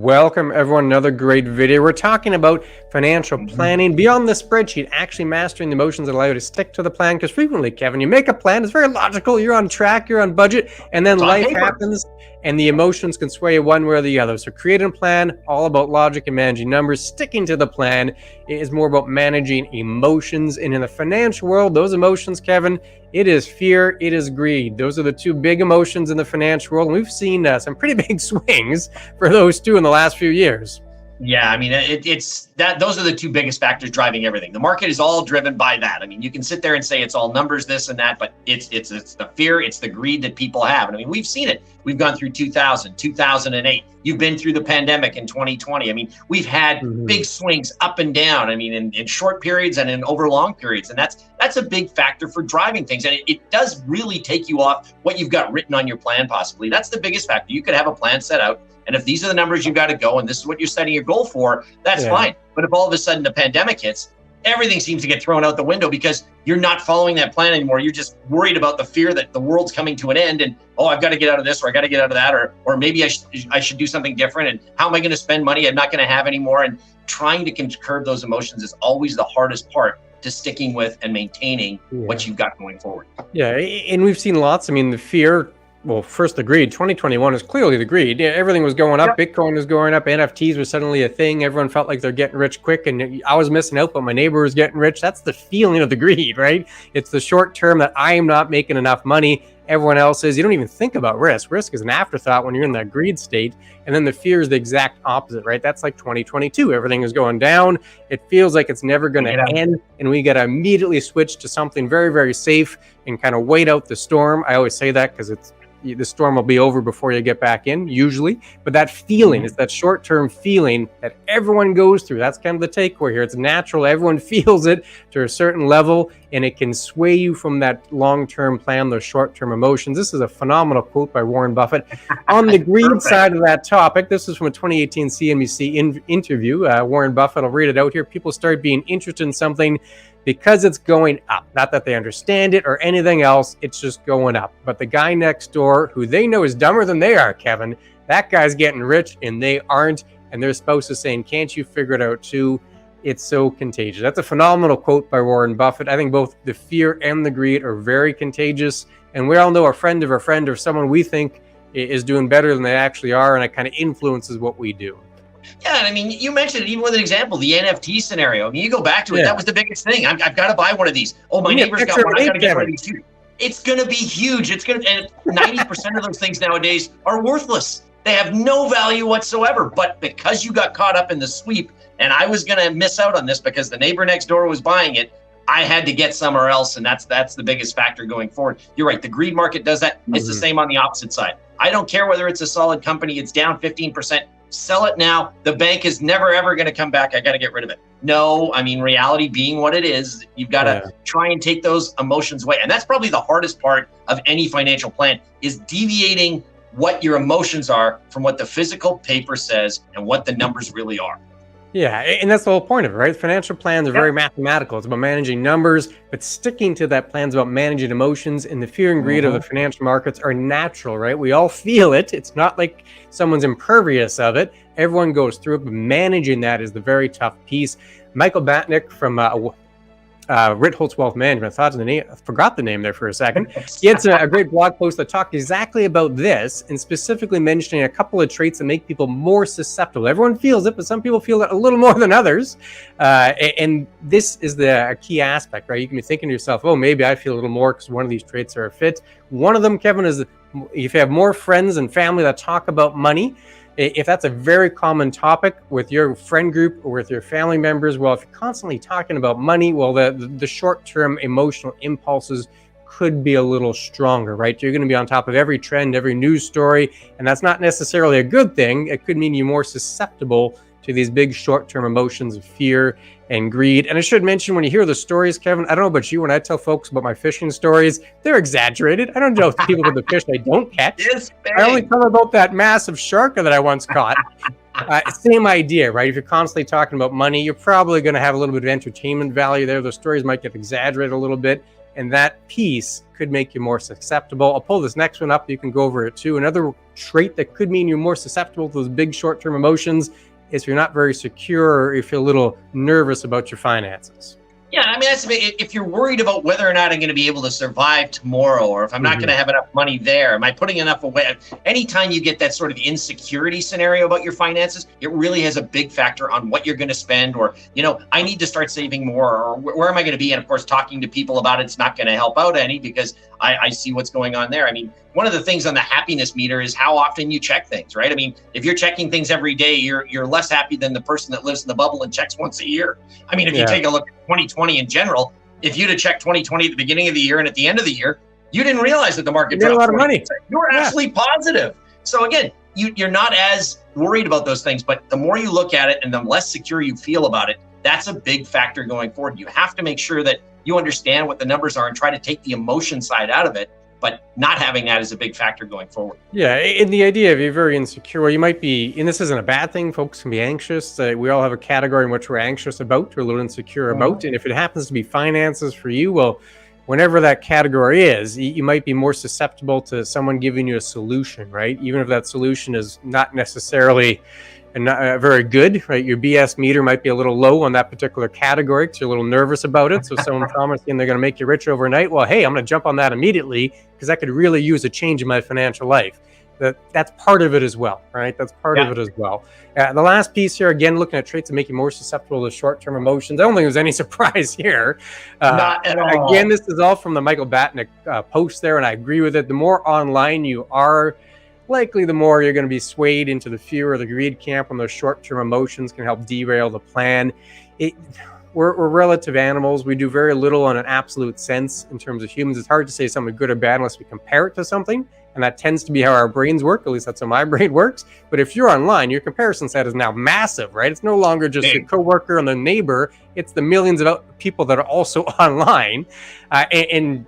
Welcome everyone, another great video. We're talking about financial planning beyond the spreadsheet, actually mastering the emotions that allow you to stick to the plan. Because frequently, Kevin, you make a plan, it's very logical, you're on track, you're on budget, and then life happens and the emotions can sway you one way or the other. So creating a plan, all about logic and managing numbers. Sticking to the plan is more about managing emotions. And in the financial world, those emotions, Kevin, it is fear, it is greed. Those are the two big emotions in the financial world. And we've seen some pretty big swings for those two in the last few years. Yeah, I mean, it's that those are the two biggest factors driving everything. The market is all driven by that. I mean, you can sit there and say it's all numbers, this and that, but it's the fear, it's the greed that people have. And I mean, we've seen it. We've gone through 2000, 2008. You've been through the pandemic in 2020. I mean, we've had big swings up and down. I mean, in short periods and in over long periods. And that's a big factor for driving things. And it does really take you off what you've got written on your plan, possibly. That's the biggest factor. You could have a plan set out, and if these are the numbers you got to go, and this is what you're setting your goal for, that's fine. But if all of a sudden the pandemic hits, everything seems to get thrown out the window because you're not following that plan anymore. You're just worried about the fear that the world's coming to an end, and I've got to get out of this, or I got to get out of that, or maybe I should do something different. And how am I going to spend money I'm not going to have anymore? And trying to curb those emotions is always the hardest part to sticking with and maintaining what you've got going forward. Yeah, and we've seen lots. I mean, the fear. Well, first the greed. 2021 is clearly the greed. Yeah, everything was going up. Bitcoin was going up. NFTs was suddenly a thing. Everyone felt like they're getting rich quick, and I was missing out, but my neighbor was getting rich. That's the feeling of the greed, right? It's the short term that I am not making enough money. Everyone else is. You don't even think about risk. Risk is an afterthought when you're in that greed state. And then the fear is the exact opposite, right? That's like 2022. Everything is going down. It feels like it's never going to end. And we got to immediately switch to something very, very safe and kind of wait out the storm. I always say that because the storm will be over before you get back in, usually. But that feeling, it's that short-term feeling that everyone goes through. That's kind of the takeaway here. It's natural. Everyone feels it to a certain level, and it can sway you from that long-term plan, those short-term emotions. This is a phenomenal quote by Warren Buffett. On the greed side of that topic, this is from a 2018 CNBC interview. Warren Buffett, I'll read it out here. People start being interested in something because it's going up. Not that they understand it or anything else, it's just going up. But the guy next door, who they know is dumber than they are, Kevin, that guy's getting rich and they aren't, and their spouse is saying, can't you figure it out too? It's so contagious. That's a phenomenal quote by Warren Buffett. I think both the fear and the greed are very contagious, and we all know a friend or someone we think is doing better than they actually are, and it kind of influences what we do. Yeah, and I mean, you mentioned it even with an example, the NFT scenario. I mean, you go back to it, that was the biggest thing. I've got to buy one of these. Oh, my neighbor's got one, I got to get one of these too. It's going to be huge. It's going to, and 90% of those things nowadays are worthless. They have no value whatsoever. But because you got caught up in the sweep, and I was going to miss out on this because the neighbor next door was buying it, I had to get somewhere else, and that's the biggest factor going forward. You're right. The greed market does that. It's the same on the opposite side. I don't care whether it's a solid company. It's down 15%. Sell it now. The bank is never, ever going to come back. I got to get rid of it. No, I mean, reality being what it is, you've got to try and take those emotions away. And that's probably the hardest part of any financial plan, is deviating what your emotions are from what the physical paper says and what the numbers really are. Yeah, and that's the whole point of it, right? Financial plans are very mathematical. It's about managing numbers, but sticking to that plan is about managing emotions, and the fear and greed of the financial markets are natural, right? We all feel it. It's not like someone's impervious of it. Everyone goes through it, but managing that is the very tough piece. Michael Batnick from Ritholtz Wealth Management, I forgot the name there for a second. He had a great blog post that talked exactly about this, and specifically mentioning a couple of traits that make people more susceptible. Everyone feels it, but some people feel it a little more than others. And this is the key aspect, right? You can be thinking to yourself, oh, maybe I feel a little more because one of these traits are a fit. One of them, Kevin, is if you have more friends and family that talk about money, if that's a very common topic with your friend group or with your family members, well, if you're constantly talking about money, well, the short-term emotional impulses could be a little stronger, right? You're going to be on top of every trend, every news story, and that's not necessarily a good thing. It could mean you're more susceptible to these big short-term emotions of fear and greed. And I should mention, when you hear the stories, Kevin, I don't know about you, when I tell folks about my fishing stories, they're exaggerated. I don't tell people about the fish I don't catch. I only tell them about that massive shark that I once caught. Same idea, right? If you're constantly talking about money, you're probably going to have a little bit of entertainment value there. Those stories might get exaggerated a little bit, and that piece could make you more susceptible. I'll pull this next one up. You can go over it too. Another trait that could mean you're more susceptible to those big short-term emotions is if you're not very secure or you feel a little nervous about your finances. Yeah, I mean, if you're worried about whether or not I'm going to be able to survive tomorrow, or if I'm not going to have enough money there, am I putting enough away? Anytime you get that sort of insecurity scenario about your finances, it really has a big factor on what you're going to spend, or, I need to start saving more, or where am I going to be? And of course, talking to people about it's not going to help out any, because I see what's going on there. I mean, one of the things on the happiness meter is how often you check things, right? I mean, if you're checking things every day, you're less happy than the person that lives in the bubble and checks once a year. I mean, if you take a look at 2020 in general, if you'd have checked 2020 at the beginning of the year and at the end of the year, you didn't realize that the market dropped a lot of money. You were actually positive. So again, you're not as worried about those things, but the more you look at it and the less secure you feel about it, that's a big factor going forward. You have to make sure that you understand what the numbers are and try to take the emotion side out of it, but not having that is a big factor going forward. Yeah, and the idea of you're very insecure, well, you might be, and this isn't a bad thing, folks can be anxious. We all have a category in which we're anxious about or a little insecure about. And if it happens to be finances for you, well, whenever that category is, you might be more susceptible to someone giving you a solution, right? Even if that solution is not necessarily very good, right? Your BS meter might be a little low on that particular category because you're a little nervous about it. So someone promising they're going to make you rich overnight. Well, hey, I'm going to jump on that immediately because I could really use a change in my financial life. That's part of it as well, right? That's part of it as well. The last piece here, again, looking at traits that make you more susceptible to short-term emotions. I don't think there's any surprise here. Not at all. Again, this is all from the Michael Batnick post there, and I agree with it. The more online you are, likely the more you're going to be swayed into the fear or the greed camp when those short-term emotions can help derail the plan. We're relative animals. We do very little on an absolute sense in terms of humans. It's hard to say something good or bad unless we compare it to something. And that tends to be how our brains work. At least that's how my brain works. But if you're online, your comparison set is now massive, right? It's no longer just your coworker and the neighbor. It's the millions of people that are also online. And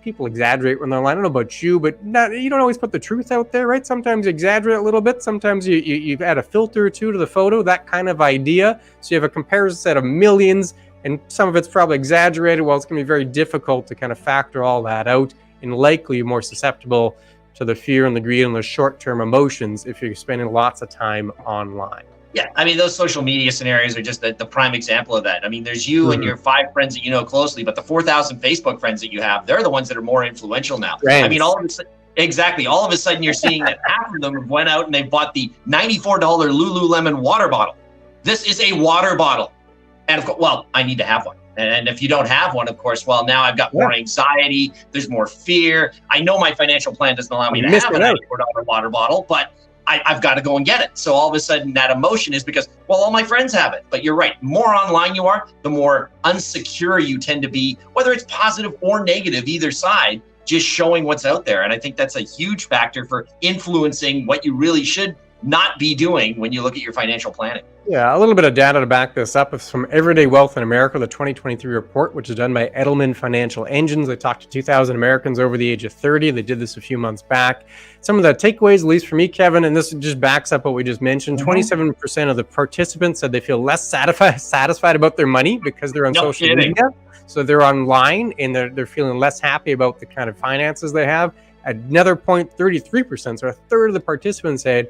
people exaggerate when they're online. I don't know about you, but you don't always put the truth out there, right? Sometimes you exaggerate a little bit. Sometimes you add a filter or two to the photo, that kind of idea. So you have a comparison set of millions, and some of it's probably exaggerated. Well, it's going to be very difficult to kind of factor all that out, and likely more susceptible to the fear and the greed and the short-term emotions if you're spending lots of time online. Yeah, I mean, those social media scenarios are just the prime example of that. I mean, there's you and your 5 friends that you know closely, but the 4,000 Facebook friends that you have, they're the ones that are more influential now. Friends. I mean, all of a sudden you're seeing that half of them have went out and they bought the $94 Lululemon water bottle. This is a water bottle. And of course, well, I need to have one. And if you don't have one, of course, well, now I've got more anxiety. There's more fear. I know my financial plan doesn't allow me to have a $94 water bottle, but I've got to go and get it. So all of a sudden that emotion is because, well, all my friends have it. But you're right. More online you are, the more unsecure you tend to be, whether it's positive or negative, either side, just showing what's out there. And I think that's a huge factor for influencing what you really should not be doing when you look at your financial planning. Yeah, a little bit of data to back this up. It's from Everyday Wealth in America, the 2023 report, which is done by Edelman Financial Engines. They talked to 2,000 Americans over the age of 30. They did this a few months back. Some of the takeaways, at least for me, Kevin, and this just backs up what we just mentioned, 27% of the participants said they feel less satisfied about their money because they're on social media. So they're online and they're feeling less happy about the kind of finances they have. Another point, 33%, so a third of the participants said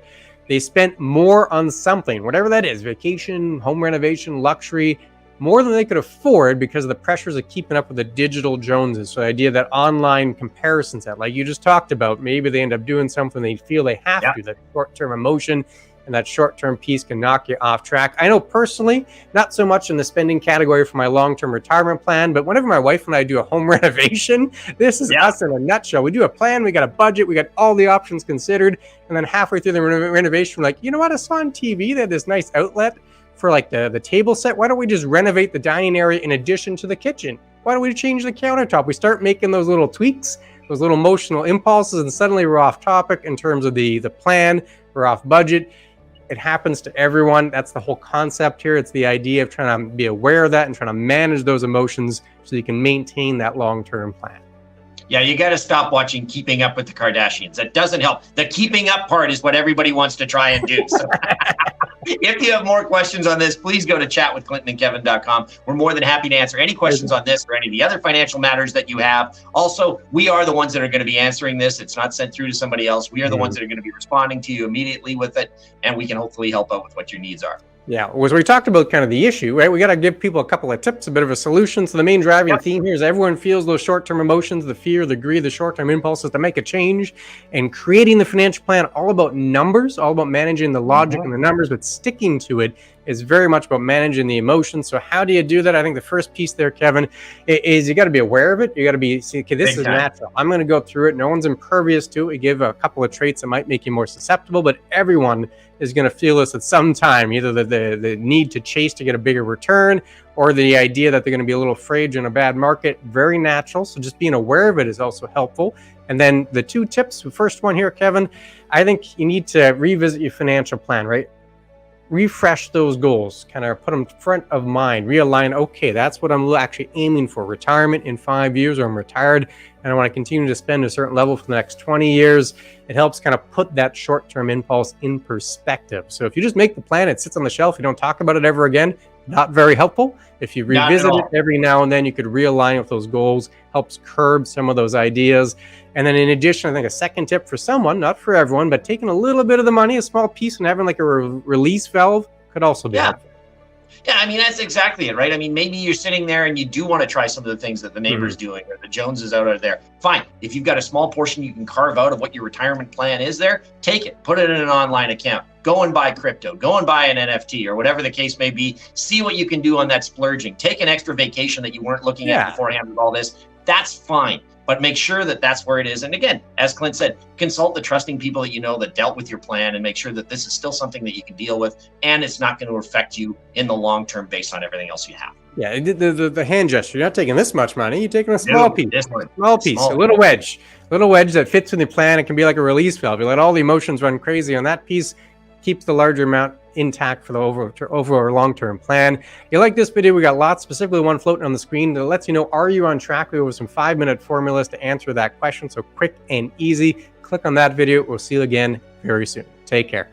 they spent more on something, whatever that is, vacation, home renovation, luxury, more than they could afford because of the pressures of keeping up with the digital Joneses. So the idea that online comparison set, like you just talked about, maybe they end up doing something they feel they have to, that short-term emotion and that short-term piece can knock you off track. I know personally, not so much in the spending category for my long-term retirement plan, but whenever my wife and I do a home renovation, this is us in a nutshell. We do a plan, we got a budget, we got all the options considered, and then halfway through the renovation, we're like, you know what, I saw on TV they had this nice outlet for like the table set. Why don't we just renovate the dining area in addition to the kitchen? Why don't we change the countertop? We start making those little tweaks, those little emotional impulses, and suddenly we're off topic in terms of the plan, we're off budget. It happens to everyone. That's the whole concept here. It's the idea of trying to be aware of that and trying to manage those emotions so you can maintain that long-term plan. Yeah, you got to stop watching Keeping Up with the Kardashians. That doesn't help. The keeping up part is what everybody wants to try and do. So. If you have more questions on this, please go to chatwithclintonandkevin.com. We're more than happy to answer any questions on this or any of the other financial matters that you have. Also, we are the ones that are going to be answering this. It's not sent through to somebody else. We are the ones that are going to be responding to you immediately with it, and we can hopefully help out with what your needs are. Yeah, was we talked about kind of the issue, right? We got to give people a couple of tips, a bit of a solution. So the main driving theme here is everyone feels those short-term emotions, the fear, the greed, the short-term impulses to make a change, and creating the financial plan all about numbers, all about managing the logic and the numbers, but sticking to it is very much about managing the emotions. So how do you do that? I think the first piece there, Kevin, is you got to be aware of it. You got to be, see, okay, this is natural. I'm going to go through it. No one's impervious to it. We give a couple of traits that might make you more susceptible, but everyone is going to feel this at some time, either the need to chase to get a bigger return or the idea that they're going to be a little afraid in a bad market. Very natural. So just being aware of it is also helpful. And then the two tips, the first one here, Kevin, I think you need to revisit your financial plan, right? Refresh those goals, kind of put them front of mind, realign. Okay, that's what I'm actually aiming for. Retirement in 5 years, or I'm retired and I want to continue to spend a certain level for the next 20 years. It helps kind of put that short-term impulse in perspective. So if you just make the plan, it sits on the shelf, you don't talk about it ever again, not very helpful. If you revisit it every now and then, you could realign with those goals, helps curb some of those ideas. And then in addition, I think a second tip for someone, not for everyone, but taking a little bit of the money, a small piece, and having like a release valve could also be helpful. Yeah, I mean, that's exactly it, right? I mean, maybe you're sitting there and you do want to try some of the things that the neighbor's doing or the Joneses out there. Fine. If you've got a small portion you can carve out of what your retirement plan is there, take it, put it in an online account, go and buy crypto, go and buy an NFT or whatever the case may be. See what you can do on that splurging. Take an extra vacation that you weren't looking at beforehand with all this. That's fine. But make sure that that's where it is. And again, as Clint said, consult the trusting people that you know that dealt with your plan and make sure that this is still something that you can deal with and it's not going to affect you in the long term based on everything else you have. Yeah, the hand gesture. You're not taking this much money. You're taking a small piece. A little wedge that fits in the plan. It can be like a release valve. You let all the emotions run crazy on that piece, keeps the larger amount intact for the over long-term plan. You like this video? We got lots, specifically one floating on the screen that lets you know, are you on track? We have some 5-minute formulas to answer that question. So quick and easy. Click on that video. We'll see you again very soon. Take care.